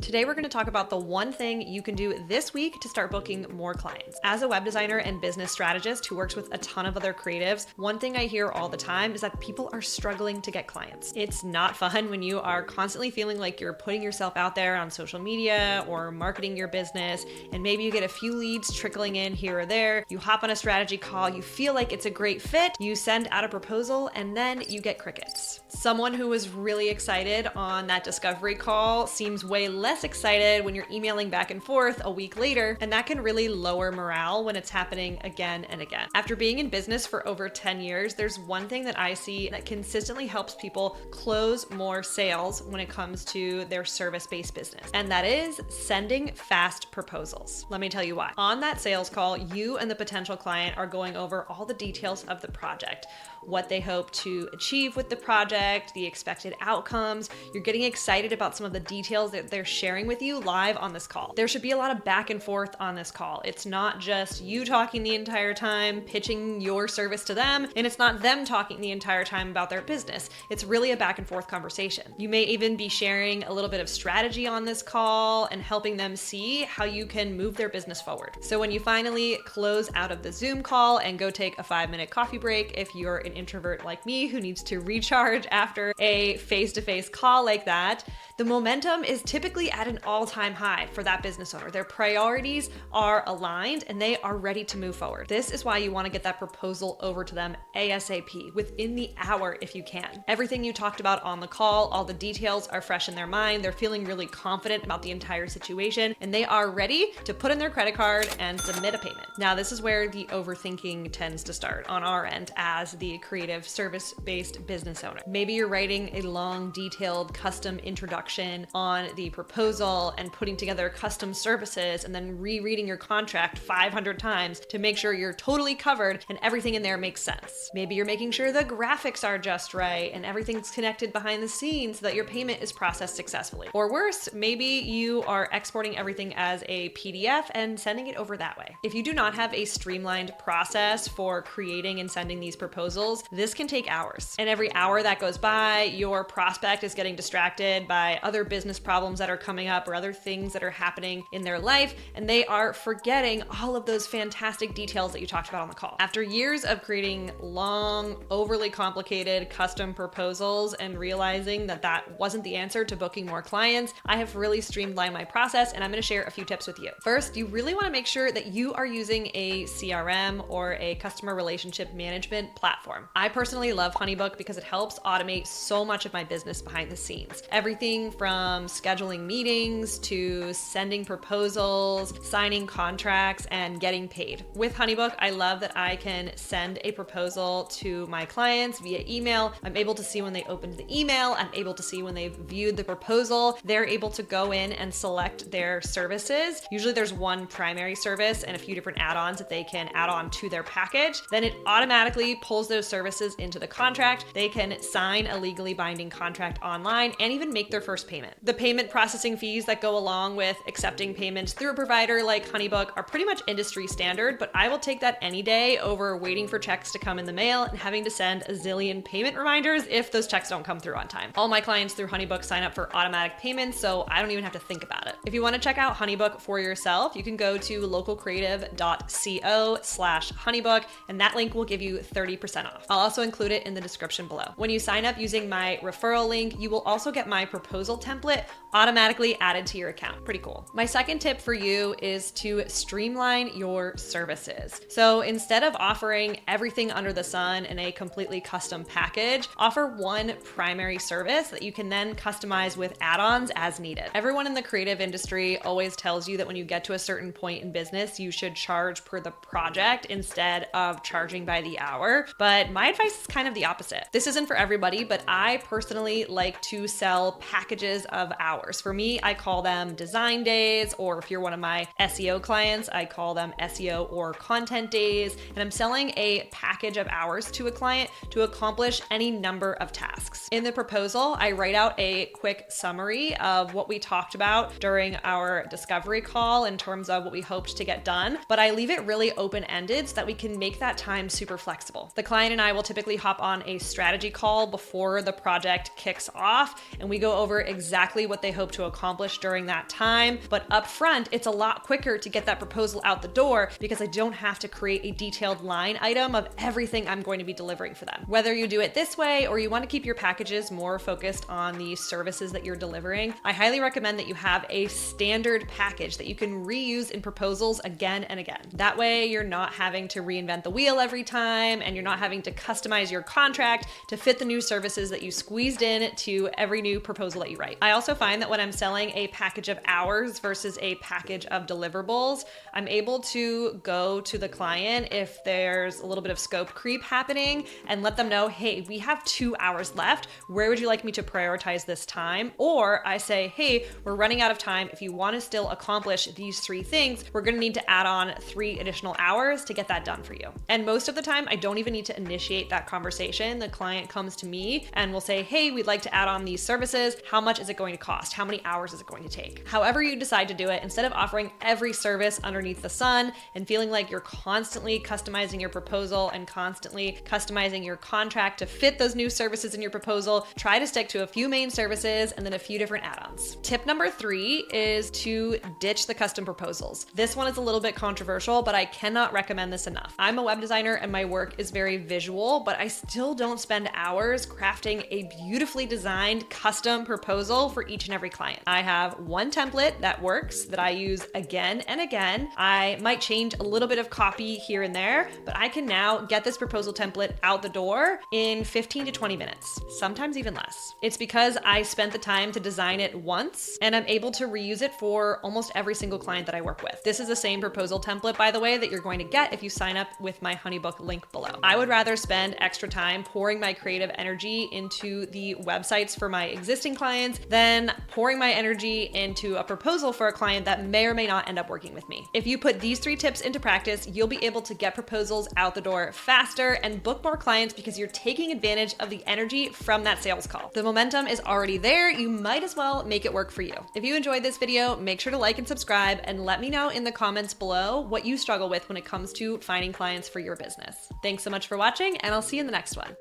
Today, we're going to talk about the one thing you can do this week to start booking more clients. As a web designer and business strategist who works with a ton of other creatives, one thing I hear all the time is that people are struggling to get clients. It's not fun when you are constantly feeling like you're putting yourself out there on social media or marketing your business, and maybe you get a few leads trickling in here or there. You hop on a strategy call, you feel like it's a great fit, you send out a proposal, and then you get crickets. Someone who was really excited on that discovery call seems way less excited when you're emailing back and forth a week later, and that can really lower morale when it's happening again and again. After being in business for over 10 years, there's one thing that I see that consistently helps people close more sales when it comes to their service-based business, and that is sending fast proposals. Let me tell you why. On that sales call, you and the potential client are going over all the details of the project, what they hope to achieve with the project, the expected outcomes. You're getting excited about some of the details that they're sharing with you live on this call. There should be a lot of back and forth on this call. It's not just you talking the entire time, pitching your service to them, and it's not them talking the entire time about their business. It's really a back and forth conversation. You may even be sharing a little bit of strategy on this call and helping them see how you can move their business forward. So when you finally close out of the Zoom call and go take a 5-minute coffee break, if you're an introvert like me who needs to recharge after a face-to-face call like that, the momentum is typically at an all-time high for that business owner. Their priorities are aligned and they are ready to move forward. This is why you want to get that proposal over to them ASAP, within the hour if you can. Everything you talked about on the call, all the details are fresh in their mind. They're feeling really confident about the entire situation and they are ready to put in their credit card and submit a payment. Now, this is where the overthinking tends to start on our end as the creative service-based business owner. Maybe you're writing a long, detailed, custom introduction on the proposal and putting together custom services and then rereading your contract 500 times to make sure you're totally covered and everything in there makes sense. Maybe you're making sure the graphics are just right and everything's connected behind the scenes so that your payment is processed successfully. Or worse, maybe you are exporting everything as a PDF and sending it over that way. If you do not have a streamlined process for creating and sending these proposals, this can take hours. And every hour that goes by, your prospect is getting distracted by other business problems that are coming up or other things that are happening in their life, and they are forgetting all of those fantastic details that you talked about on the call. After years of creating long, overly complicated custom proposals and realizing that that wasn't the answer to booking more clients, I have really streamlined my process and I'm going to share a few tips with you. First, you really want to make sure that you are using a CRM or a customer relationship management platform. I personally love HoneyBook because it helps automate so much of my business behind the scenes. Everything from scheduling meetings to sending proposals, signing contracts, and getting paid. With HoneyBook, I love that I can send a proposal to my clients via email. I'm able to see when they opened the email. I'm able to see when they've viewed the proposal. They're able to go in and select their services. Usually there's one primary service and a few different add-ons that they can add on to their package. Then it automatically pulls those services into the contract. They can sign a legally binding contract online and even make their first payment. The payment processing fees that go along with accepting payments through a provider like HoneyBook are pretty much industry standard, but I will take that any day over waiting for checks to come in the mail and having to send a zillion payment reminders if those checks don't come through on time. All my clients through HoneyBook sign up for automatic payments, so I don't even have to think about it. If you want to check out HoneyBook for yourself, you can go to localcreative.co/HoneyBook, and that link will give you 30% off. I'll also include it in the description below. When you sign up using my referral link, you will also get my proposal template automatically added to your account. Pretty cool. My second tip for you is to streamline your services. So instead of offering everything under the sun in a completely custom package, offer one primary service that you can then customize with add-ons as needed. Everyone in the creative industry always tells you that when you get to a certain point in business, you should charge per the project instead of charging by the hour. But my advice is kind of the opposite. This isn't for everybody, but I personally like to sell packages of hours. For me, I call them design days, or if you're one of my SEO clients, I call them SEO or content days. And I'm selling a package of hours to a client to accomplish any number of tasks. In the proposal, I write out a quick summary of what we talked about during our discovery call in terms of what we hoped to get done, but I leave it really open-ended so that we can make that time super flexible. The client and I will typically hop on a strategy call before the project kicks off, and we go over exactly what they they hope to accomplish during that time. But upfront, it's a lot quicker to get that proposal out the door because I don't have to create a detailed line item of everything I'm going to be delivering for them. Whether you do it this way or you want to keep your packages more focused on the services that you're delivering, I highly recommend that you have a standard package that you can reuse in proposals again and again. That way you're not having to reinvent the wheel every time, and you're not having to customize your contract to fit the new services that you squeezed in to every new proposal that you write. I also find that when I'm selling a package of hours versus a package of deliverables, I'm able to go to the client if there's a little bit of scope creep happening and let them know, hey, we have 2 hours left. Where would you like me to prioritize this time? Or I say, hey, we're running out of time. If you want to still accomplish these 3 things, we're going to need to add on 3 additional hours to get that done for you. And most of the time, I don't even need to initiate that conversation. The client comes to me and will say, hey, we'd like to add on these services. How much is it going to cost? How many hours is it going to take? However you decide to do it, instead of offering every service underneath the sun and feeling like you're constantly customizing your proposal and constantly customizing your contract to fit those new services in your proposal, try to stick to a few main services and then a few different add-ons. Tip number 3 is to ditch the custom proposals. This one is a little bit controversial, but I cannot recommend this enough. I'm a web designer and my work is very visual, but I still don't spend hours crafting a beautifully designed custom proposal for each and every client. I have one template that works that I use again and again. I might change a little bit of copy here and there, but I can now get this proposal template out the door in 15 to 20 minutes, sometimes even less. It's because I spent the time to design it once and I'm able to reuse it for almost every single client that I work with. This is the same proposal template, by the way, that you're going to get if you sign up with my HoneyBook link below. I would rather spend extra time pouring my creative energy into the websites for my existing clients than pouring my energy into a proposal for a client that may or may not end up working with me. If you put these 3 tips into practice, you'll be able to get proposals out the door faster and book more clients because you're taking advantage of the energy from that sales call. The momentum is already there. You might as well make it work for you. If you enjoyed this video, make sure to like and subscribe and let me know in the comments below what you struggle with when it comes to finding clients for your business. Thanks so much for watching, and I'll see you in the next one.